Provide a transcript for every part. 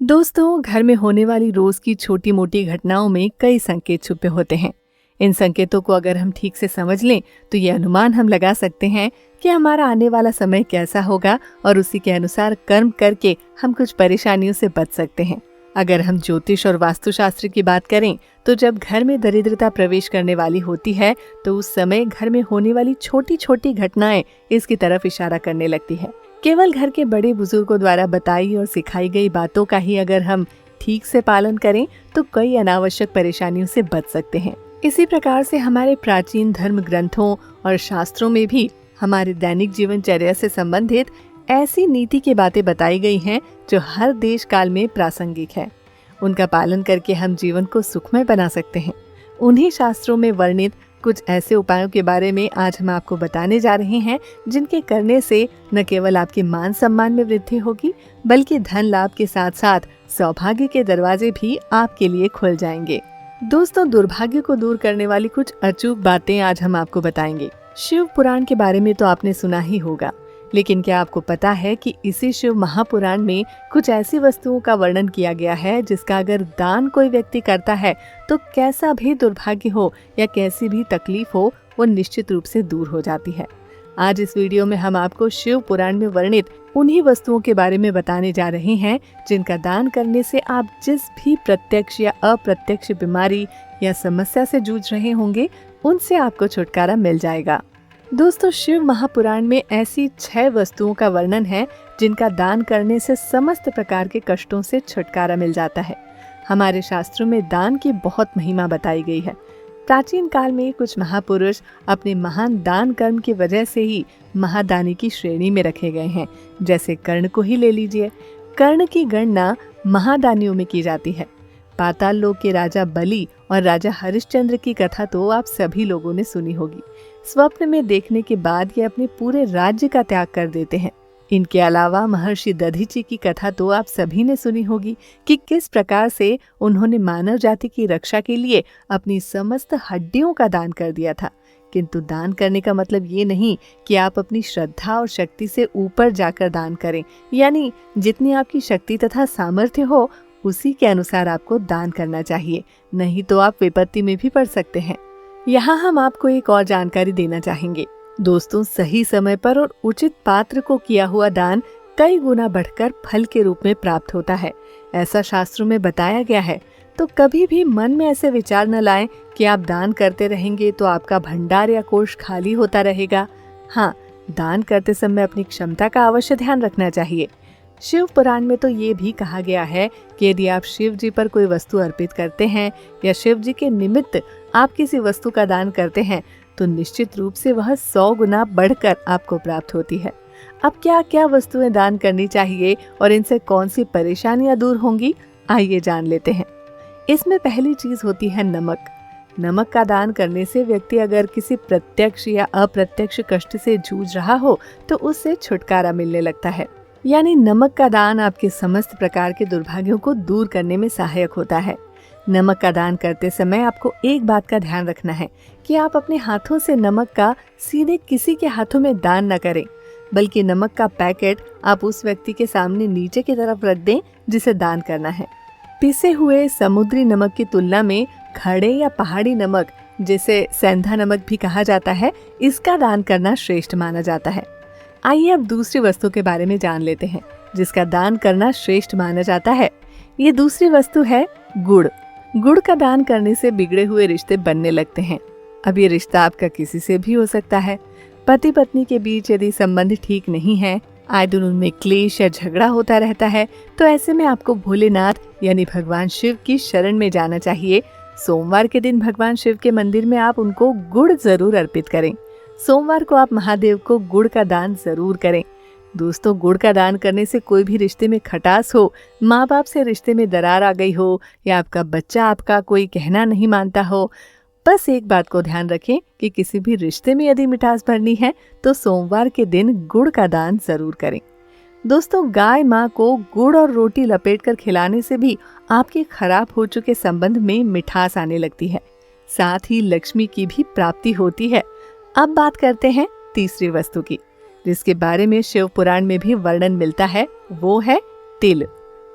दोस्तों, घर में होने वाली रोज की छोटी मोटी घटनाओं में कई संकेत छुपे होते हैं। इन संकेतों को अगर हम ठीक से समझ लें तो ये अनुमान हम लगा सकते हैं कि हमारा आने वाला समय कैसा होगा और उसी के अनुसार कर्म करके हम कुछ परेशानियों से बच सकते हैं। अगर हम ज्योतिष और वास्तुशास्त्र की बात करें तो जब घर में दरिद्रता प्रवेश करने वाली होती है तो उस समय घर में होने वाली छोटी छोटी घटनाएं इसकी तरफ इशारा करने लगती है। केवल घर के बड़े बुजुर्गों द्वारा बताई और सिखाई गई बातों का ही अगर हम ठीक से पालन करें तो कई अनावश्यक परेशानियों से बच सकते हैं। इसी प्रकार से हमारे प्राचीन धर्म ग्रंथों और शास्त्रों में भी हमारे दैनिक जीवनचर्या से संबंधित ऐसी नीति की बातें बताई गई हैं जो हर देश काल में प्रासंगिक है। उनका पालन करके हम जीवन को सुखमय बना सकते हैं। उन्हीं शास्त्रों में वर्णित कुछ ऐसे उपायों के बारे में आज हम आपको बताने जा रहे हैं जिनके करने से न केवल आपके मान सम्मान में वृद्धि होगी बल्कि धन लाभ के साथ साथ सौभाग्य के दरवाजे भी आपके लिए खुल जाएंगे। दोस्तों, दुर्भाग्य को दूर करने वाली कुछ अचूक बातें आज हम आपको बताएंगे। शिव पुराण के बारे में तो आपने सुना ही होगा, लेकिन क्या आपको पता है कि इसी शिव महापुराण में कुछ ऐसी वस्तुओं का वर्णन किया गया है जिसका अगर दान कोई व्यक्ति करता है तो कैसा भी दुर्भाग्य हो या कैसी भी तकलीफ हो वो निश्चित रूप से दूर हो जाती है। आज इस वीडियो में हम आपको शिव पुराण में वर्णित उन्हीं वस्तुओं के बारे में बताने जा रहे हैं जिनका दान करने से आप जिस भी प्रत्यक्ष या अप्रत्यक्ष बीमारी या समस्या से जूझ रहे होंगे उनसे आपको छुटकारा मिल जाएगा। दोस्तों, शिव महापुराण में ऐसी 6 वस्तुओं का वर्णन है जिनका दान करने से समस्त प्रकार के कष्टों से छुटकारा मिल जाता है। हमारे शास्त्रों में दान की बहुत महिमा बताई गई है। प्राचीन काल में कुछ महापुरुष अपने महान दान कर्म की वजह से ही महादानी की श्रेणी में रखे गए हैं। जैसे कर्ण को ही ले लीजिए। कर्ण की गणना महादानियों में की जाती है। पाताल लोक के राजा बलि और राजा हरिश्चंद्र की कथा तो आप सभी लोगों ने सुनी होगी। स्वप्न में देखने के बाद ये अपने पूरे राज्य का त्याग कर देते हैं। इनके अलावा महर्षि दधीची की कथा तो आप सभी ने सुनी होगी कि किस प्रकार से उन्होंने मानव जाति की रक्षा के लिए अपनी समस्त हड्डियों का दान कर दिया था। किंतु दान करने का मतलब ये नहीं कि आप अपनी श्रद्धा और शक्ति से ऊपर जाकर दान करें, यानी जितनी आपकी शक्ति तथा सामर्थ्य हो उसी के अनुसार आपको दान करना चाहिए, नहीं तो आप विपत्ति में भी पड़ सकते हैं। यहाँ हम आपको एक और जानकारी देना चाहेंगे। दोस्तों, सही समय पर और उचित पात्र को किया हुआ दान कई गुना बढ़कर फल के रूप में प्राप्त होता है, ऐसा शास्त्रों में बताया गया है। तो कभी भी मन में ऐसे विचार न लाएं कि आप दान करते रहेंगे तो आपका भंडार या कोष खाली होता रहेगा। हाँ, दान करते समय अपनी क्षमता का अवश्य ध्यान रखना चाहिए। शिव पुराण में तो ये भी कहा गया है कि यदि आप शिव जी पर कोई वस्तु अर्पित करते हैं या शिव जी के निमित्त आप किसी वस्तु का दान करते हैं तो निश्चित रूप से वह 100 गुना बढ़कर आपको प्राप्त होती है। अब क्या क्या वस्तुएं दान करनी चाहिए और इनसे कौन सी परेशानियां दूर होंगी, आइए जान लेते हैं। इसमें पहली चीज होती है नमक। नमक का दान करने से व्यक्ति अगर किसी प्रत्यक्ष या अप्रत्यक्ष कष्ट से जूझ रहा हो तो उससे छुटकारा मिलने लगता है। यानी नमक का दान आपके समस्त प्रकार के दुर्भाग्यों को दूर करने में सहायक होता है। नमक का दान करते समय आपको एक बात का ध्यान रखना है कि आप अपने हाथों से नमक का सीधे किसी के हाथों में दान न करें, बल्कि नमक का पैकेट आप उस व्यक्ति के सामने नीचे की तरफ रख दें जिसे दान करना है। पिसे हुए समुद्री नमक की तुलना में खड़े या पहाड़ी नमक, जिसे सेंधा नमक भी कहा जाता है, इसका दान करना श्रेष्ठ माना जाता है। आइए अब दूसरी वस्तु के बारे में जान लेते हैं जिसका दान करना श्रेष्ठ माना जाता है। ये दूसरी वस्तु है गुड़। गुड़ का दान करने से बिगड़े हुए रिश्ते बनने लगते हैं। अब ये रिश्ता आपका किसी से भी हो सकता है। पति पत्नी के बीच यदि संबंध ठीक नहीं है, आए दिन उनमें क्लेश या झगड़ा होता रहता है, तो ऐसे में आपको भोलेनाथ यानी भगवान शिव की शरण में जाना चाहिए। सोमवार के दिन भगवान शिव के मंदिर में आप उनको गुड़ जरूर अर्पित करें। सोमवार को आप महादेव को गुड़ का दान जरूर करें। दोस्तों, गुड़ का दान करने से कोई भी रिश्ते में खटास हो, माँ बाप से रिश्ते में दरार आ गई हो या आपका बच्चा आपका कोई कहना नहीं मानता हो, बस एक बात को ध्यान रखें कि किसी भी रिश्ते में यदि मिठास भरनी है तो सोमवार के दिन गुड़ का दान जरूर करें। दोस्तों, गाय माँ को गुड़ और रोटी लपेटकर खिलाने से भी आपके खराब हो चुके संबंध में मिठास आने लगती है, साथ ही लक्ष्मी की भी प्राप्ति होती है। अब बात करते हैं तीसरी वस्तु की, जिसके बारे में शिव पुराण में भी वर्णन मिलता है, वो है तिल।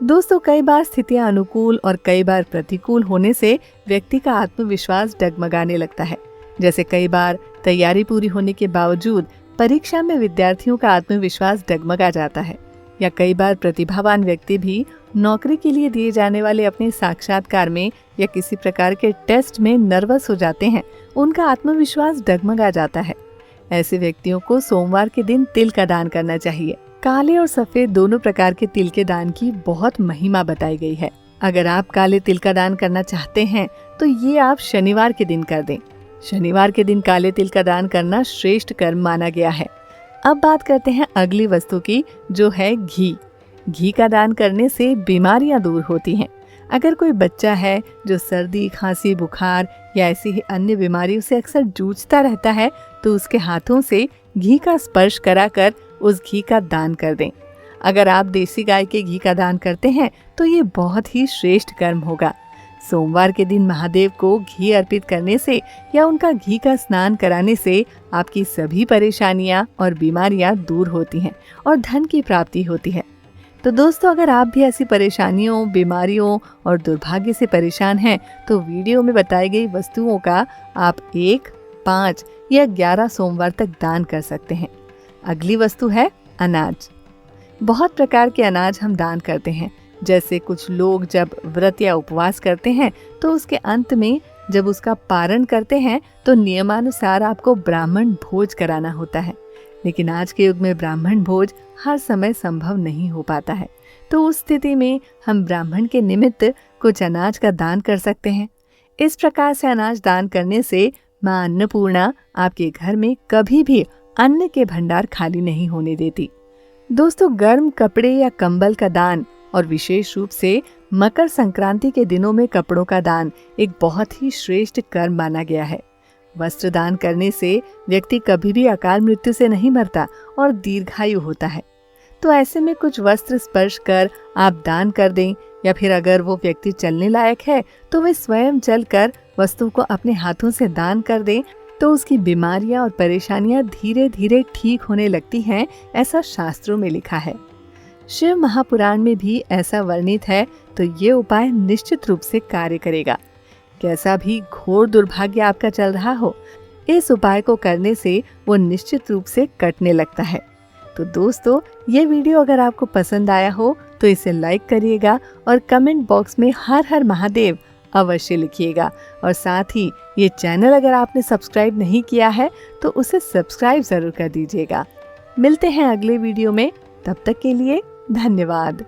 दोस्तों, कई बार स्थितियां अनुकूल और कई बार प्रतिकूल होने से व्यक्ति का आत्मविश्वास डगमगाने लगता है। जैसे कई बार तैयारी पूरी होने के बावजूद परीक्षा में विद्यार्थियों का आत्मविश्वास डगमगा जाता है, या कई बार प्रतिभावान व्यक्ति भी नौकरी के लिए दिए जाने वाले अपने साक्षात्कार में या किसी प्रकार के टेस्ट में नर्वस हो जाते हैं, उनका आत्मविश्वास डगमगा जाता है। ऐसे व्यक्तियों को सोमवार के दिन तिल का दान करना चाहिए। काले और सफेद दोनों प्रकार के तिल के दान की बहुत महिमा बताई गई है। अगर आप काले तिल का दान करना चाहते हैं तो ये आप शनिवार के दिन कर दें। शनिवार के दिन काले तिल का दान करना श्रेष्ठ कर्म माना गया है। अब बात करते हैं अगली वस्तु की, जो है घी। घी का दान करने से बीमारियां दूर होती हैं। अगर कोई बच्चा है जो सर्दी, खांसी, बुखार या ऐसी ही अन्य बीमारियों से अक्सर जूझता रहता है, तो उसके हाथों से घी का स्पर्श कराकर उस घी का दान कर दें। अगर आप देसी गाय के घी का दान करते हैं तो ये बहुत ही श्रेष्ठ कर्म होगा। सोमवार के दिन महादेव को घी अर्पित करने से या उनका घी का स्नान कराने से आपकी सभी परेशानियां और बीमारियां दूर होती हैं और धन की प्राप्ति होती है। तो दोस्तों, अगर आप भी ऐसी परेशानियों, बीमारियों और दुर्भाग्य से परेशान हैं, तो वीडियो में बताई गई वस्तुओं का आप 1, 5 या 11 सोमवार तक दान कर सकते हैं। अगली वस्तु है अनाज। बहुत प्रकार के अनाज हम दान करते हैं। जैसे कुछ लोग जब व्रत या उपवास करते हैं तो उसके अंत में जब उसका पारण करते हैं तो नियमानुसार आपको ब्राह्मण भोज कराना होता है। लेकिन आज के युग में ब्राह्मण भोज हर समय संभव नहीं हो पाता है, तो उस स्थिति में हम ब्राह्मण के निमित्त कुछ अनाज का दान कर सकते हैं। इस प्रकार से अनाज दान करने से मां अन्नपूर्णा आपके घर में कभी भी अन्न के भंडार खाली नहीं होने देती। दोस्तों, गर्म कपड़े या कंबल का दान और विशेष रूप से मकर संक्रांति के दिनों में कपड़ों का दान एक बहुत ही श्रेष्ठ कर्म माना गया है। वस्त्र दान करने से व्यक्ति कभी भी अकाल मृत्यु से नहीं मरता और दीर्घायु होता है। तो ऐसे में कुछ वस्त्र स्पर्श कर आप दान कर दें, या फिर अगर वो व्यक्ति चलने लायक है तो वे स्वयं चलकर वस्तु को अपने हाथों से दान कर दें, तो उसकी बीमारियां और परेशानियां धीरे धीरे ठीक होने लगती हैं, ऐसा शास्त्रों में लिखा है। शिव महापुराण में भी ऐसा वर्णित है, तो ये उपाय निश्चित रूप से कार्य करेगा। कैसा भी घोर दुर्भाग्य आपका चल रहा हो, इस उपाय को करने से वो निश्चित रूप से कटने लगता है। तो दोस्तों, ये वीडियो अगर आपको पसंद आया हो तो इसे लाइक करिएगा और कमेंट बॉक्स में हर हर महादेव अवश्य लिखिएगा। और साथ ही ये चैनल अगर आपने सब्सक्राइब नहीं किया है तो उसे सब्सक्राइब जरूर कर दीजिएगा। मिलते हैं अगले वीडियो में, तब तक के लिए धन्यवाद।